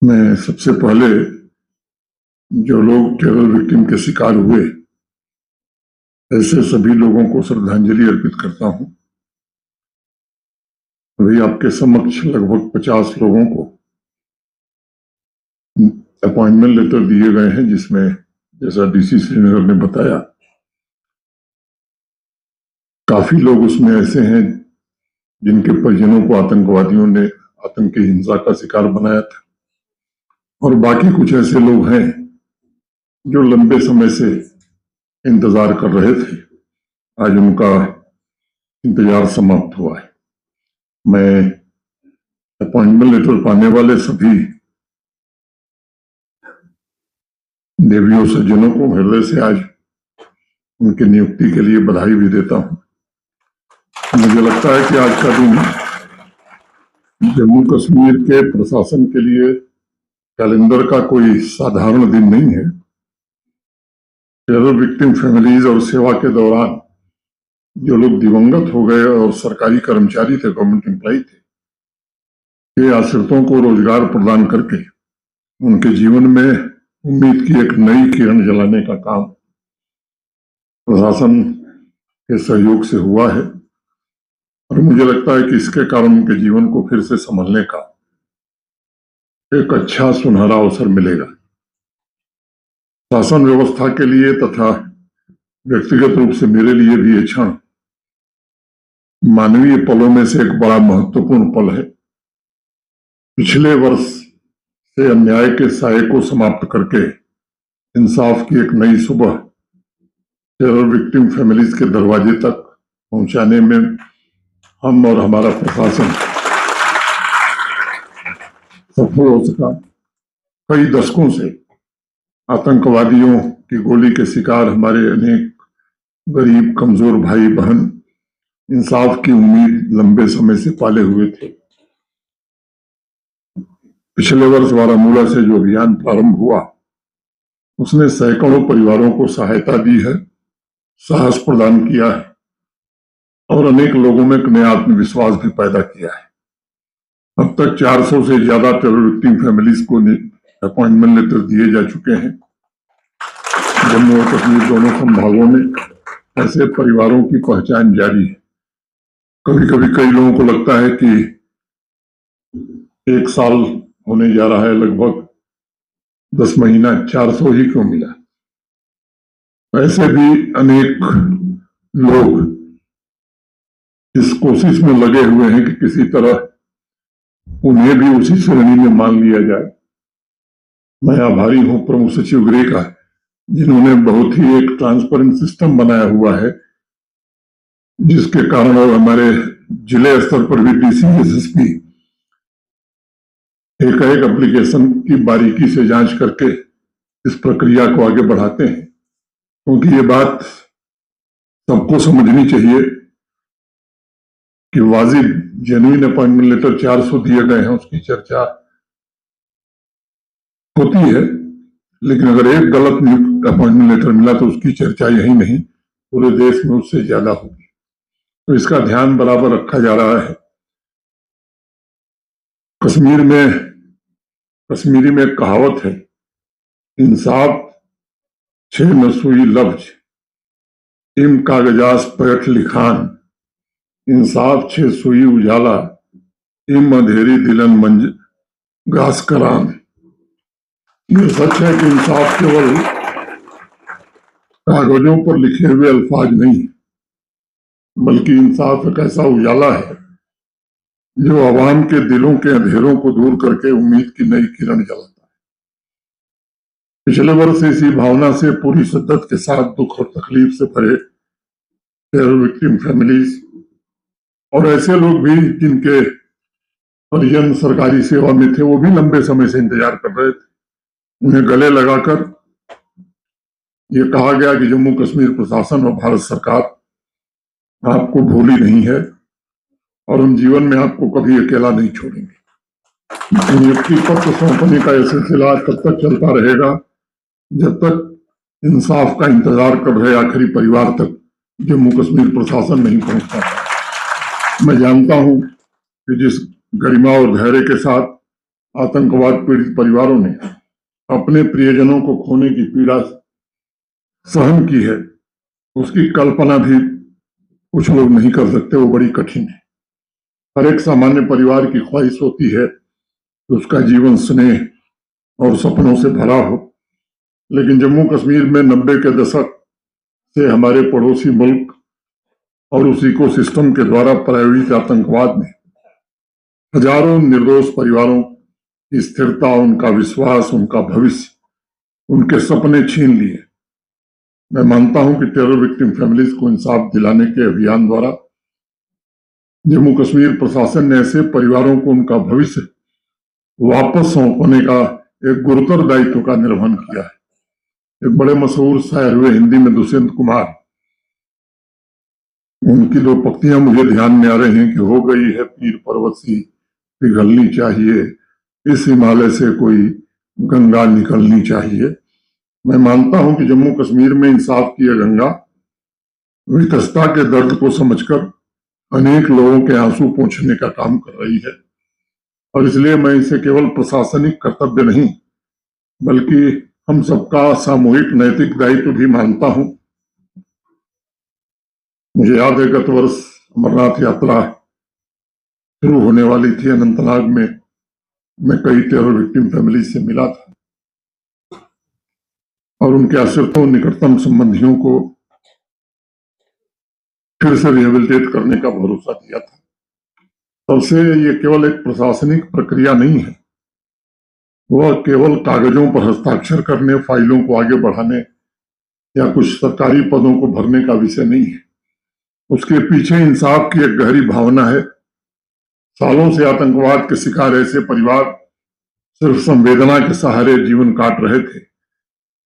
मैं सबसे पहले जो लोग टेरर विक्टिम के शिकार हुए ऐसे सभी लोगों को श्रद्धांजलि अर्पित करता हूं। अभी आपके समक्ष लगभग 50 लोगों को अपॉइंटमेंट लेटर दिए गए हैं, जिसमें जैसा डीसी श्रीनगर ने बताया, काफी लोग उसमें ऐसे हैं जिनके परिजनों को आतंकवादियों ने आतंकी हिंसा का शिकार बनाया था, और बाकी कुछ ऐसे लोग हैं जो लंबे समय से इंतजार कर रहे थे। आज उनका इंतजार समाप्त हुआ है। मैं अपॉइंटमेंट लेटर पाने वाले सभी देवियों सज्जनों को हृदय से आज उनकी नियुक्ति के लिए बधाई भी देता हूं। मुझे लगता है कि आज का दिन जम्मू कश्मीर के प्रशासन के लिए कैलेंडर का कोई साधारण दिन नहीं है। टेरर विक्टिम फैमिलीज और सेवा के दौरान जो लोग दिवंगत हो गए और सरकारी कर्मचारी थे, गवर्नमेंट एम्प्लॉय थे, ये आश्रितों को रोजगार प्रदान करके उनके जीवन में उम्मीद की एक नई किरण जलाने का काम प्रशासन के सहयोग से हुआ है, और मुझे लगता है कि इसके कारण उनके जीवन को फिर से संभलने का एक अच्छा सुनहरा अवसर मिलेगा। शासन व्यवस्था के लिए तथा व्यक्तिगत रूप से मेरे लिए भी ये क्षण मानवीय पलों में से एक बड़ा महत्वपूर्ण पल है। पिछले वर्ष से अन्याय के साये को समाप्त करके इंसाफ की एक नई सुबह टेरर विक्टिम फैमिलीज के दरवाजे तक पहुंचाने में हम और हमारा प्रशासन सफल हो सका। कई दशकों से आतंकवादियों की गोली के शिकार हमारे अनेक गरीब कमजोर भाई बहन इंसाफ की उम्मीद लंबे समय से पाले हुए थे। पिछले वर्ष बारामूला से जो अभियान प्रारंभ हुआ, उसने सैकड़ों परिवारों को सहायता दी है, साहस प्रदान किया है और अनेक लोगों में एक नया आत्मविश्वास भी पैदा किया है। अब तक 400 से ज्यादा टेरर विक्टिम फैमिलीज को अपॉइंटमेंट लेटर दिए जा चुके हैं। जम्मू और कश्मीर दोनों संभागों में ऐसे परिवारों की पहचान जारी है। कभी कभी कई लोगों को लगता है कि 1 साल होने जा रहा है, लगभग 10 महीना 400 ही क्यों मिला। ऐसे भी अनेक लोग इस कोशिश में लगे हुए हैं कि किसी तरह उन्हें भी उसी श्रेणी में मान लिया जाए। मैं आभारी हूं प्रमुख सचिव गृह का, जिन्होंने बहुत ही एक ट्रांसपेरेंट सिस्टम बनाया हुआ है, जिसके कारण और हमारे जिले स्तर पर भी डीसी एसएसपी एक एप्लीकेशन की बारीकी से जांच करके इस प्रक्रिया को आगे बढ़ाते हैं, क्योंकि ये बात सबको समझनी चाहिए कि वाजिब जेन्युइन अपॉइंटमेंट लेटर 400 दिए गए हैं, उसकी चर्चा होती है, लेकिन अगर एक गलत अपॉइंटमेंट लेटर मिला तो उसकी चर्चा यही नहीं, पूरे देश में उससे ज्यादा होगी। तो इसका ध्यान बराबर रखा जा रहा है। कश्मीरी में एक कहावत है, इंसाफ 6 न सुई लफ्ज इम कागजास पैठ लिखान, इंसाफ 6 सुई उजाला इम अंधेरी दिलन मंज गास करान। ये सच है कि इंसाफ केवल कागजों पर लिखे हुए अल्फाज नहीं, बल्कि इंसाफ एक ऐसा उजाला है जो आवाम के दिलों के अंधेरों को दूर करके उम्मीद की नई किरण जलाता है। पिछले वर्ष इसी भावना से पूरी शिद्दत के साथ दुख और तकलीफ से भरे टेरर विक्टिम फैमिलीज और ऐसे लोग भी जिनके परिजन सरकारी सेवा में थे, वो भी लंबे समय से इंतजार कर रहे थे। उन्हें गले लगाकर ये कहा गया कि जम्मू कश्मीर प्रशासन और भारत सरकार आपको भूली नहीं है और हम जीवन में आपको कभी अकेला नहीं छोड़ेंगे। नियुक्ति पत्र सौंपने का यह सिलसिला तब तक चलता रहेगा जब तक इंसाफ का इंतजार कर रहे आखिरी परिवार तक जम्मू कश्मीर प्रशासन नहीं पहुंचता है। मैं जानता हूं कि जिस गरिमा और धैर्य के साथ आतंकवाद पीड़ित परिवारों ने अपने प्रियजनों को खोने की पीड़ा सहन की है, उसकी कल्पना भी कुछ लोग नहीं कर सकते। वो बड़ी कठिन है। हर एक सामान्य परिवार की ख्वाहिश होती है कि उसका जीवन स्नेह और सपनों से भरा हो, लेकिन जम्मू कश्मीर में 90 के दशक से हमारे पड़ोसी मुल्क और उस इकोसिस्टम के द्वारा प्रायोजित आतंकवाद ने हजारों निर्दोष परिवारों की स्थिरता, उनका विश्वास, उनका भविष्य, उनके सपने छीन लिए। मैं मानता हूं कि टेरर विक्टिम फैमिलीज को इंसाफ दिलाने के अभियान द्वारा जम्मू कश्मीर प्रशासन ने ऐसे परिवारों को उनका भविष्य वापस सौंपने का एक गुरुतर दायित्व का निर्वहन किया है। एक बड़े मशहूर शायर हुए हिंदी में, दुष्यंत कुमार, उनकी दो पंक्तियां मुझे ध्यान में आ रही हैं कि हो गई है पीर पर्वत सी पिघलनी चाहिए, इस हिमालय से कोई गंगा निकलनी चाहिए। मैं मानता हूं कि जम्मू कश्मीर में इंसाफ की यह गंगा वितस्ता के दर्द को समझकर अनेक लोगों के आंसू पोंछने का काम कर रही है, और इसलिए मैं इसे केवल प्रशासनिक कर्तव्य नहीं बल्कि हम सबका सामूहिक नैतिक दायित्व भी मानता हूं। मुझे याद है गत वर्ष अमरनाथ यात्रा शुरू होने वाली थी अनंतनाग में। मैं कई टेरर विक्टिम फैमिली से मिला था और उनके आश्रितों, निकटतम संबंधियों को फिर से रिहेबिलिटेट करने का भरोसा दिया था। तब से ये केवल एक प्रशासनिक प्रक्रिया नहीं है, वह केवल कागजों पर हस्ताक्षर करने, फाइलों को आगे बढ़ाने या कुछ सरकारी पदों को भरने का विषय नहीं है। उसके पीछे इंसाफ की एक गहरी भावना है। सालों से आतंकवाद के शिकार ऐसे परिवार सिर्फ संवेदना के सहारे जीवन काट रहे थे।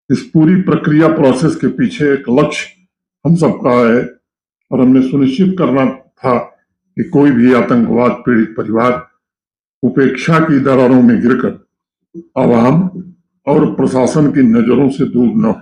इस पूरी प्रक्रिया प्रोसेस के पीछे एक लक्ष्य हम सबका है, और हमने सुनिश्चित करना था कि कोई भी आतंकवाद पीड़ित परिवार उपेक्षा की दरारों में गिरकर आवाम और प्रशासन की नजरों से दूर न हो।